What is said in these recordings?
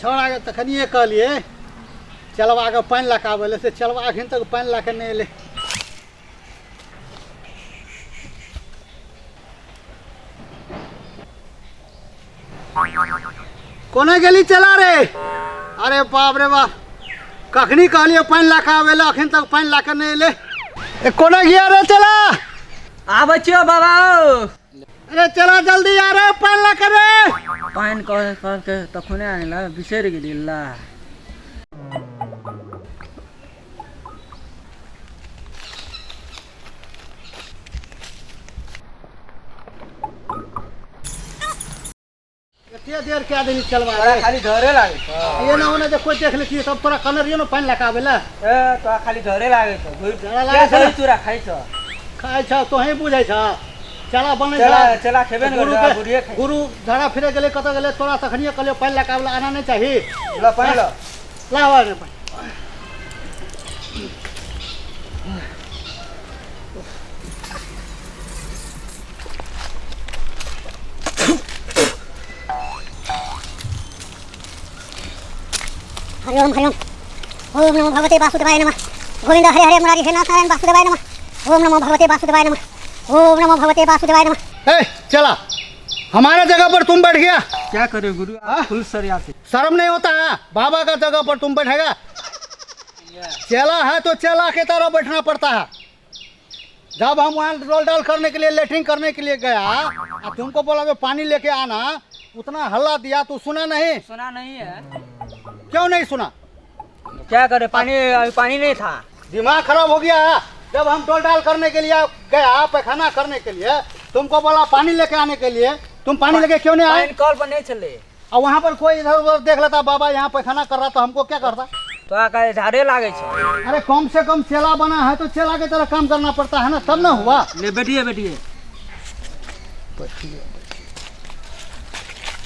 छोड़ा के तखनिए कहलिए चलवा के पानी ला के आवे से चलवा अखन तक पानी ला के नहीं एले। कोने गेली चला रे? अरे बाप रे बाप, कखनी कहलिए पानी ला के आवे अखन तक पानी ला के नहीं एले। कोने गया रे? चला आ बच्चियो बाबा। अरे चला जल्दी आ रे, पानी ला के रे। पानी कह के तखने आइला बिसर गेली ला। कितने देर के आदमी चलवा रे? खाली धरे लागे ये ना होने जो कोई देख लेती तब तोरा कलर ये ना पानी ला के आवेला। ए तो खाली धरे लागे तो जरा लागे क्या चूरा खाइ छ? खाइ छ तो ही बुझै छ। चला बने चला खेबे न गर्दा बुढ़िए खाइ। गुरु झाड़ा फिरे गेले कत गेले तोरा तखनिए कहले पानी ला के आवेला आना नहीं चाहिए। ल पानी ल लावा रे पानी। हरि ओम ओम नमो भगवते वासुदेवाय नमः। गोविंद हरे हरे मुरारी हे नाथ नारायण वासुदेवाय नमः। ओम नमो भगवते वासुदेवाय नमः। ओम नमो भगवते वासुदेवाय नमः। ए चला, हमारे जगह पर तुम बैठ गया। क्या करे गुरु? फुल सरिया से शर्म नहीं होता है? बाबा का जगह पर तुम बैठेगा? चला है तो चला के तरह बैठना पड़ता है। जब हम वहाँ रोल डाल करने के लिए लेटरिन करने के लिए गया, तुमको बोला पानी लेके आना, उतना हल्ला दिया तो सुना नहीं? सुना नहीं है। क्यों नहीं सुना? क्या करे, पानी नहीं था। दिमाग खराब हो गया है। जब हम टोल डाल करने के लिए गया, पैखाना करने के लिए, तुमको बोला पानी लेके आने के लिए, तुम पानी लेके क्यों नहीं आए? कॉल पर नहीं चले। और वहाँ पर कोई इधर उधर देख लेता, बाबा यहाँ पैखाना कर रहा, तो हमको क्या करता? तो आका झाड़े लागे छ। अरे कम से कम चेला बना है तो चेला की तरह काम करना पड़ता है ना, तब ना हुआ। ले बैठिए।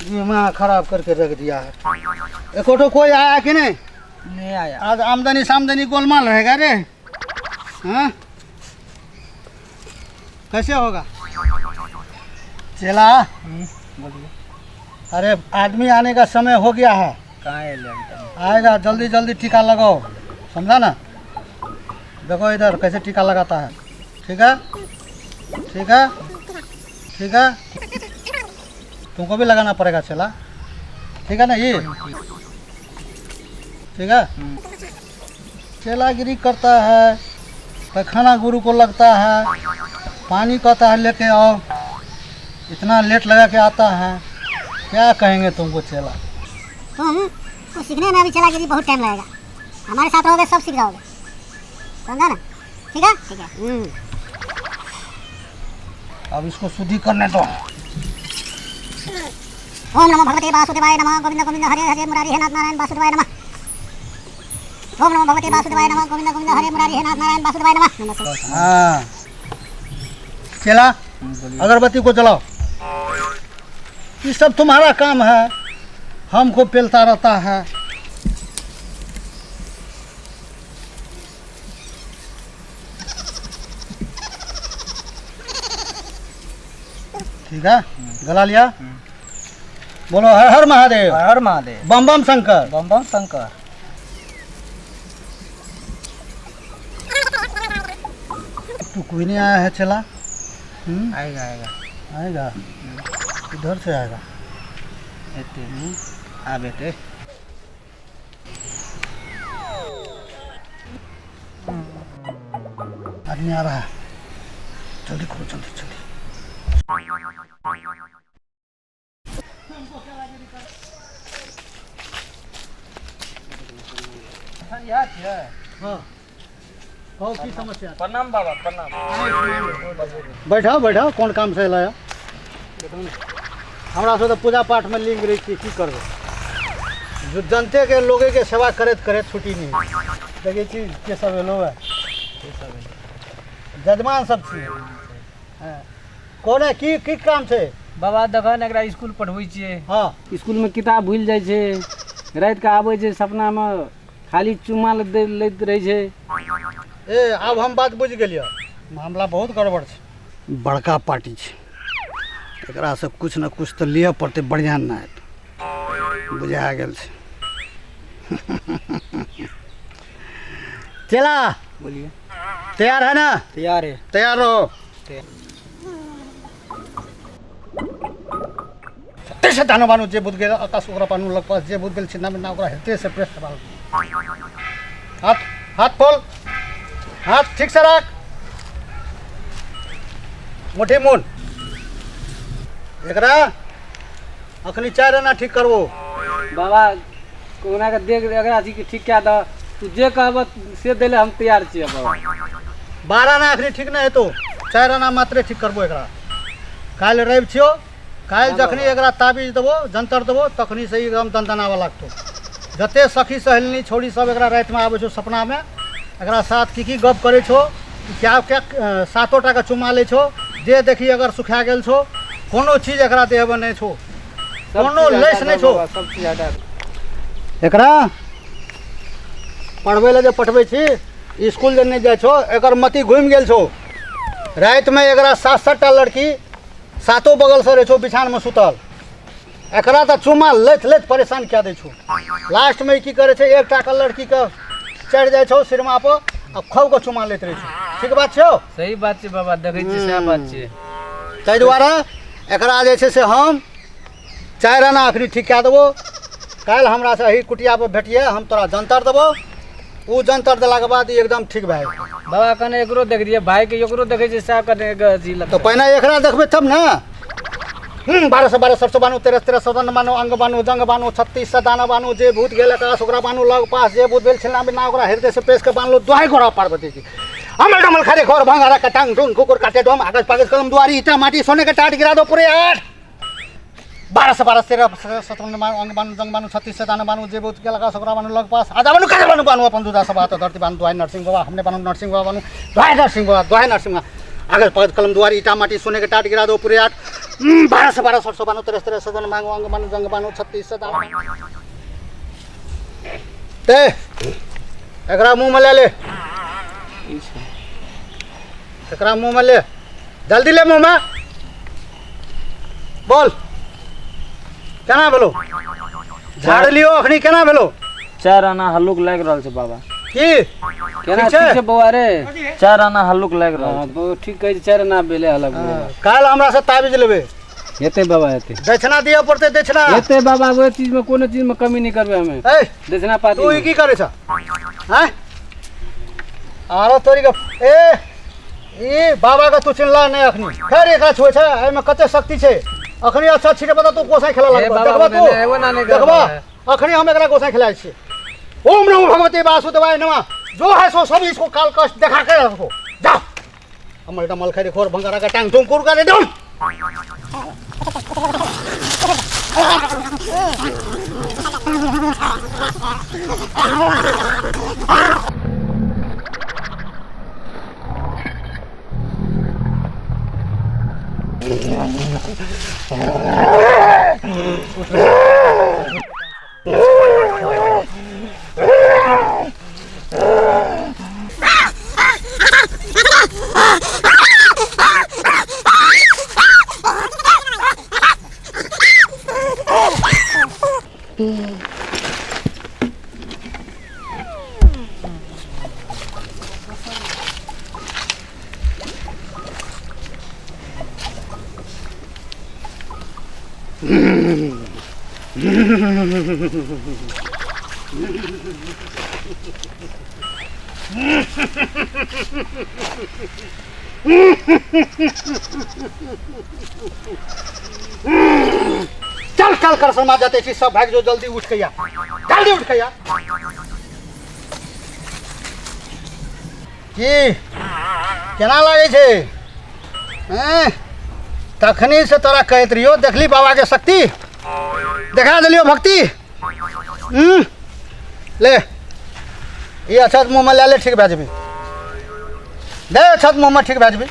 दिमाग खराब करके रख दिया है। एक कोई आया कि नहीं? नहीं आया। आज आमदनी सामदनी गोलमाल रहेगा रे। हाँ कैसे होगा? चला अरे आदमी आने का समय हो गया है। कहाँ आएगा, जल्दी जल्दी टीका लगाओ, समझा ना? देखो इधर कैसे टीका लगाता है। ठीक है ठीक है ठीक है, तुमको भी लगाना पड़ेगा चला, ठीक है ना? ये ठीक है। चेलागिरी करता है, पैखाना गुरु को लगता है, पानी कहता है लेके आओ, इतना लेट लगा के आता है। क्या कहेंगे तुमको चेला? तुमको सीखने में अभी चलागिरी बहुत टाइम लगेगा। हमारे साथ रहोगे सब सीख जाओगे, समझा ना? ठीक है। अब इसको शुद्धि करने दो। ओम नमो भगवते वासुदेवाय नमः। गोविंद गोविंद हरे हरे मुरारी हे नाथ नारायण वासुदेवाय नमः। ओम नमो भगवते वासुदेवाय नमः। गोविंद गोविंद हरे मुरारी हे नाथ नारायण वासुदेवाय नमः। हाँ चला, अगरबत्ती को जलाओ। ये सब तुम्हारा काम है, हमको पेलता रहता है। ठीक है, गला लिया। बोलो हर हर महादेव। हर महादेव। बम बम शंकर। बम बम शंकर। तू कोई नहीं आया है चला? आएगा। इधर से आएगा। आ बेटे। आदमी आ रहा है, जल्दी करो, जल्दी। हाँ बहुत की समस्या। प्रणाम बाबा, प्रणाम। बैठा कौन काम से लाया? हमरा से तो पूजा पाठ में लिंग रही थी, की करबो? जो जनते के लोगे के सेवा करते छुट्टी नहीं। देखिए चीज के सब लोग है, जजमान सब छी। कौन है की काम से? बाबा देखन एकरा स्कूल पढ़बै छियै। हाँ स्कूल में किताब भूल जाइ छै, रात के आबै छै सपना में खाली चुम्मा लैत रहै छै। ए अब हम बात बुझ गेलिए, मामला बहुत गड़बड़ छै। बड़का पार्टी छै, एकरा से कुछ न कुछ तो लिए पड़ते, बढ़िया ना बुझा गेल छै। चला बोलिए। तैयार है ना? तैयार है। तैयार रहो। से दाना बानु जे बुध गेल आकाश ओकरा पानु लग पास जे बुध गेल छिन्ना मिन्ना ओकरा हेते से प्रेस दबाओ। हाथ हाथ खोल, हाथ ठीक से रख, मुट्ठी मुन एकरा अखनी चार आना ठीक करबो। बाबा कोना के देख अगर अथी के ठीक क्या द तू जे कहब से देले हम तैयार छियै बाबा। 12 आना अखनी ठीक नहीं है तो 4 आना मात्र ठीक करबो एकरा। काल रवि छियो, काल जखनी एकरा ताबीज देबो जंतर देबो तखनी से एकदम दंदनावा लागतो। जते सखी सहेलनी छोड़ी सब एकरा रात में आबै छो सपना में, एकरा साथ की गप करे छो, क्या क्या 7 टा के चुमा ले छो, जे देखी अगर सुखा गेल छो कोनो चीज एकरा देहबे नहीं छो, कोनो लेस नहीं छो। सब चीज हटा एकरा पढ़बे ले जे पठबै छी स्कूल जे नहीं जाय छो एकर मति घूम गेल छो। रात में एकरा 7-7 टा लड़की सातों बगल से रहे छो बिछान में सुतल, एकरा तो चुमा लैत लैत परेशान क्या दे छो। लास्ट में की करे छे एक टा के लड़की के चढ़ जाय छो सिरमा पर आ खूब के चुमा लेत रहे छो। ठीक बात छो? सही बात छै बाबा, देखै छी सही बात छै। ताहि दुआरे एकरा जे छै से हम 4 आना अखनी ठीक कए देबो। काल्हि हमरा से ही कुटिया पर भेटिए, हम तोरा जंतर देबो, उ जंतर देलाके बाद ई एकदम ठीक भए जेतौ। बाबा कने एकरो देख दिए भाई के एकरो देखै छै साहब कने अथी लग। तो पहिने एकरा देखबै तब ने। 12 से 12 सरसो बानू 13 सदन बानू अंग बानू जंग बानू 36 से दाना बानू जे भूत गेल आकाश ओकरा बानू लग पास जे भूत भेल छिना बिना ओकरा हृदय से पेश के बानलो दुहाई गोरा पार्वती की। अमल डमल खरे खोर भंगारा का टांग ढूंढ कुकुर काटे डोम आकाश पागस कलम दुआरी ईटा माटी सोने के टाट गिरा दो पूरे 8। 12 से 12 13 17 बानू अंग बानू जंग बानू 36 से दाना बानू जे भूत गेल आकाश ओकरा बानू लग पास आजा बानू काजा बानू बानू अपन दुदा सब हाथ धरती बानू दुहाई नरसिंह बाबा हमने बानू नरसिंह बाबा बानू दुहाई नरसिंह बाबा दुहाई नरसिंह बाबा आकाश पागस कलम दुआरी ईटा माटी सोने के टाट गिरा दो पूरे 8। 12 से 12 सरसो बानू 13 सदन मांगो अंग बानू जंग बानू 36 से दाना ते एकरा मुंह में ले ले, एकरा मुंह में ले, जल्दी ले मुंह में बोल केना भेलो? झाड़ लियो अखनी केना भेलो? 4 आना हल्लुक लाग रहल छै बाबा। की केना ठीक छै? ठीक छै बौआ रे? 4 आना हल्लुक लाग रहल छै। हां ठीक कहै छै 4 आना भेले हल्लुक। काल हमरा से ताबीज लेबे हेते बाबा हेते। दक्षिणा दिया पड़ते दक्षिणा हेते बाबा वो चीज में कोनो चीज में कमी नहीं करबे हमें। ए दक्षिणा पाती तू ई की करे छ? हैं आरो तोरी के ए ई बाबा का तू चिल्ला नहीं अखनी खैर एकरा छोय छ ए में कते शक्ति छै अखनी अच्छा छिके पता तू गोसाई खेला ए लगबा बाबा देखबा तू एगो ना नहीं देखबा करबा। अखनी हम एकरा गोसाई खिलाए छी। ओम नमो भगवते वासुदेवाय नमः जो है सो सब इसको काल कष्ट दिखा के रखो जा। अमल डमल खैर खोर भंगारा का टांग तुम कुर करे डोम चल कल कर समा जाते छी सब भाग जो जल्दी उठ के या जल्दी उठ के या की केना लागे छे हैं तखनी से तोरा कहत रहियो देखली बाबा के शक्ति देखा दिलियो भक्ति ले ये अच्छा मुँह में ले ले ठीक भए जेबी दे अच्छा मुँह में ठीक भए जेबी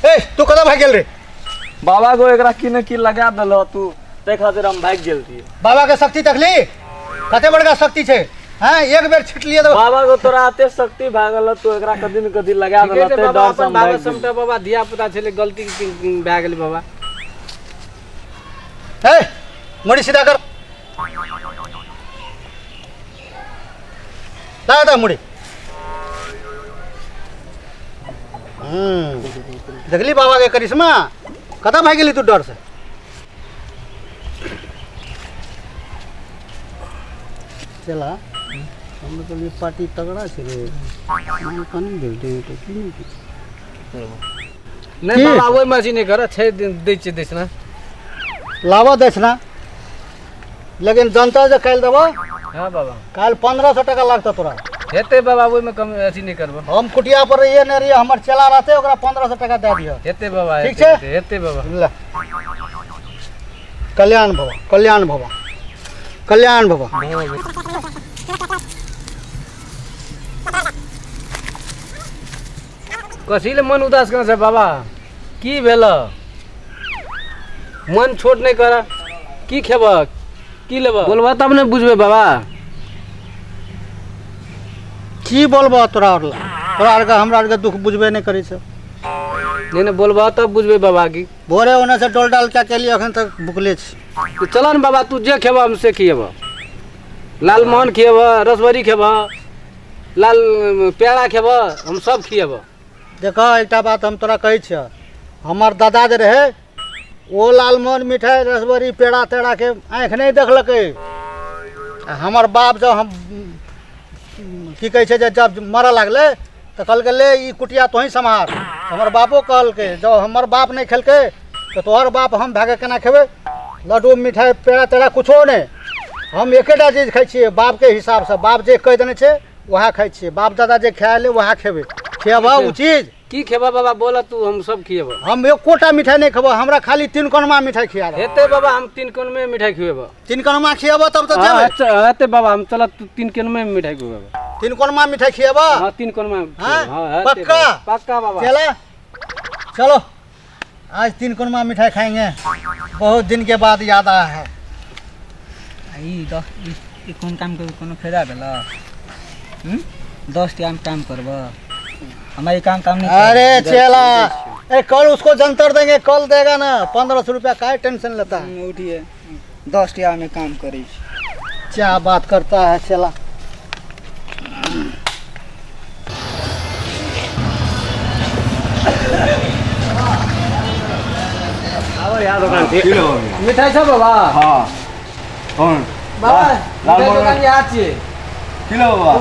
ए तू कदा भाग गेल रे बाबा को एकरा की न की लगा देलो तू ते खातिर हम भाग गेल रही। बाबा के शक्ति तकली कते बड़का शक्ति छे हैं एक बेर छिट लिए तो बाबा को तोरा आते शक्ति भागल तो एकरा कदी न कदी लगा देलो ते डर से हम भाग गेल। बाबा धिया पुता छले गलती भए गेल बाबा है मुड़ी सीधा कर ला मुड़ी देखली बाबा के करिश्मा कतऽ भाग गेली तू डर से चला हम तो ये पार्टी तगड़ा छे रे हम कनी भेटे तो की नहीं बाबा ओइ मछी नहीं कर 6 दिन दै छै देसना लावा देसना लेकिन जनता जे काल देबो हां बाबा काल 1500 टका लागत तोरा हेते बाबा ओइ में कम अथी नहीं करबो हम कुटिया पर ये ने रही हमर चला रहते ओकरा 1500 टका दे दियो हेते बाबा ठीक छै हेते बाबा ले कल्याण भव कल्याण भव कल्याण भव कसीले मन उदास कर बाबा की भेल मन छोट नहीं कर की खेब की लेब बोलबा तब ने बुझबे बाबा की बोलबो तोरा आर के हमरा आर के दुख बुझबे नहीं करे छ नहीं ने बोलबा तब बुझबे बाबा की भोरे ओने से डोल डाल के लिए अखन तक भुखले छी तो चल न बाबा तू जे खेब हमसे खिएब लालमोहन खिएब रसबरी खेब लाल पेड़ा खेब हम सब खिएब देखो एक बात हम तोरा कहै छ हमर दादा जे रहे ओ लालमोहन मिठाई रसबरी पेड़ा तेड़ा के आँख नहीं देखलकै हमर बाप जब हम की कहै छै जब मरऽ लागलै तो कहलकै ले ई कुटिया तोही सम्हार हमर बापो कहलकै जब हमर बाप नहीं खेलकै तो तोहर बाप हम भागे केना खेबै लड्डू मिठाई पेड़ा तेड़ा कुछो नहीं हम एकेटा चीज खाइ छियै बाप के हिसाब से बाप जे कहि देने छै वएह खाइ छियै बाप दादा जे खाइले वएह खेबै खेबा उ चीज की खेबा बाबा बोला तू हम सब खिएब हम एकोटा मिठाई नहीं खेबो हमरा खाली 3 कोनमा मिठाई खिया दे हेते बाबा हम 3 कोन में मिठाई खिएब 3 कोनमा खियाबो तब तो जेबै हेते बाबा हम चल तू 3 कोन में मिठाई खिएब 3 कोनमा मिठाई खियाबो हां 3 कोन में हां पक्का पक्का बाबा चलो चलो आज 3 कोनमा मिठाई खाएंगे बहुत दिन के बाद याद आया है ई कोन काम कर कोनो फायदा भेला 10 टाइम काम करब हमारे काम नहीं अरे चला ए कल उसको जंतर देंगे कल देगा ना 1500 रुपया का टेंशन लेता है उठिए 10 टाइम में काम करे क्या बात करता है चला अब यार दुकान मिठाई छ बाबा हाँ कौन बाबा लालमोहन दुकान यहाँ छिए किलो बाबा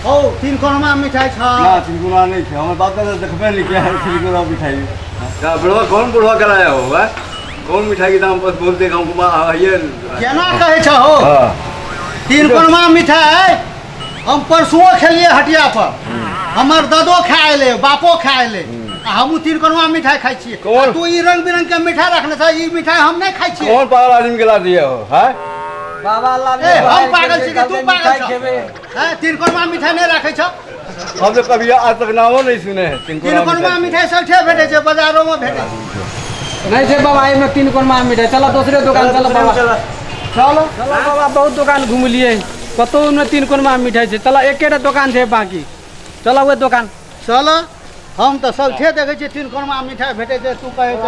ओ 3 कोनमा मिठाई छ ना चिंकुला नहीं थे हमारे बात कर देखबे नहीं क्या है चिंकुला मिठाई क्या बुढ़वा कौन बुढ़वा कराया हो है कौन मिठाई के दाम बस बोलते गांव को ये केना कहै छ हो हां 3 कोनमा मिठाई हम परसुओ खेलिए हटिया पर हमर दादो खाए ले बापो खाए ले हम 3 कोनमा मिठाई खाइ छिए कौन? तू ई रंग बिरंग के मिठाई रखने छ ई मिठाई हम नहीं खाइ छिए कौन पागल आदमी के ला दिया हो है बाबा लाल ए हम पागल छी कि तू पागल छ खेबे हैं 3 कोनमा मिठाई नहीं रखै छ हम तो कभी आज तक नामो नहीं सुने हैं 3 कोनमा मिठाई सबठे भेटै छै बाजारों में भेटै छै नहीं छै बाबा एमे 3 कोन में मिठाई चलो दूसरे दुकान चलो बाबा चलो बाबा बहुत दुकान घूम लिए कतो में 3 कोन में मिठाई छै चलो एकेटा दुकान छै बाकी चलो वो दुकान चलो हम तो सबठे देखै छियै 3 कोनमा मिठाई भेटै छै तू कहै छ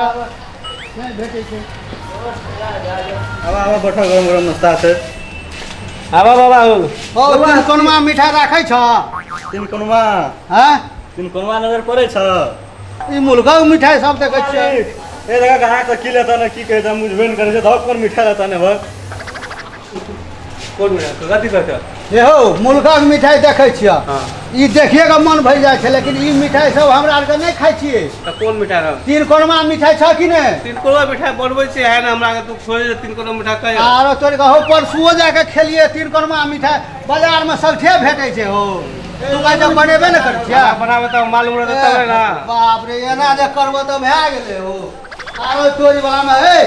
नहीं भेटै छै अब बैठो गरम गरम नाश्ता से आबा बाबा हो ओ 3 कोनमा मिठाई राखै छ 3 कोनमा हैं 3 कोनमा नजर पड़े छ ई मुलगा मिठाई सब देखै छियै ए जगह कहां से की लेता ना की कहता मुझबे न करे छै धक पर मिठाई लेता ने भ कौन मिठाई गलती करता ये हो मुलगा मिठाई देखै छियै ई देखिए के मन भइ जाइ छै लेकिन ई मिठाई सब हमरा आर के नहीं खाइ छियै तो कौन मिठाई रह 3 कोनमा मिठाई छ कि नहीं 3 कोना मिठाई बनबै छै है ना हमरा के तू छोड़ दे 3 कोना मिठाई कह आरो तोर कहो परसुओ जाके खेलिए 3 कोनमा मिठाई बाजार में सबठे भेटै छै हो तू कहै छ बनेबे न करै छियै बनावे त मालूम रहत तब ना बाप रे एना जे करबो त भए गेलै हो आरो तोरी वाला में ए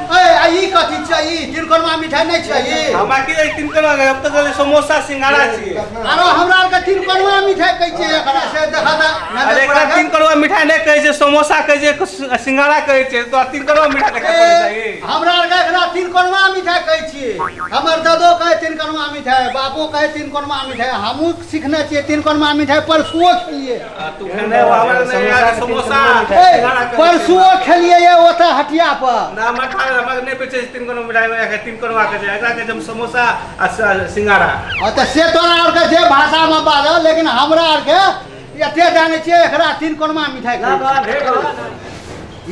ई कथी छै ई 3 कोनमा मिठाई नहीं छै ई हमरा की 3 कोना अब तो समोसा सिंगाड़ा छी आरो हमरा आर के तीन कोनवा मिठाई कहै छै एकरा से देखा दा अरे एकरा 3 करोड़ मिठाई नहीं कहै छै समोसा कहै छै सिंघाड़ा कहै छै तो 3 करोड़ मिठाई देखाइ पड़ै छै हमरा आर के एकरा तीन कोनवा मिठाई कहै छियै हमर दादो कहै तीन कोनवा मिठाई बापो कहै तीन कोनवा मिठाई हमहू सीखने छियै तीन कोनवा मिठाई परसुओ खेलिए तू खेने हमर नहीं यार समोसा सिंघाड़ा परसुओ खेलिए ये ओता हटिया पर ना मठा हमर नहीं बेचे 3 करोड़ मिठाई में 3 करोड़ के छै एकरा के जब समोसा आ सिंघाड़ा त से तोरा आर के जे भाषा में बाजल लेकिन हमरा आर के एते जाने छियै एकरा तीन कोनवा मिठाई कहै छै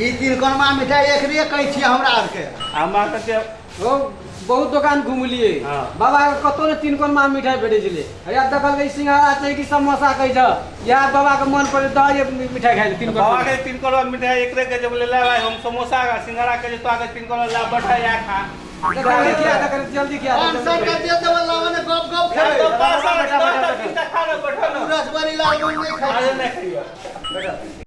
ई तीन कोनवा मिठाई एकरे कहै छियै हमरा आर के हमरा के ओ बहुत दुकान घुमलिए हाँ। बाबा के कतो ने 3 कोनमा मिठाई भेटै छलै या देखल के सिंघाड़ा छै कि समोसा कहै छ या बाबा के मन पर द ये मिठाई खाइ 3 बाबा कोनमा के 3 करोड़ मिठाई एकरे के जब ले ले भाई हम समोसा का सिंघाड़ा के तो आगे 3 करोड़ ला बैठा या खा जल्दी किया 500 के दे देबो लावन गप गप खेबै तो 500 का खा लो बैठो ना रसबरी लाल नहीं खाइ आज नहीं खाइयो बैठो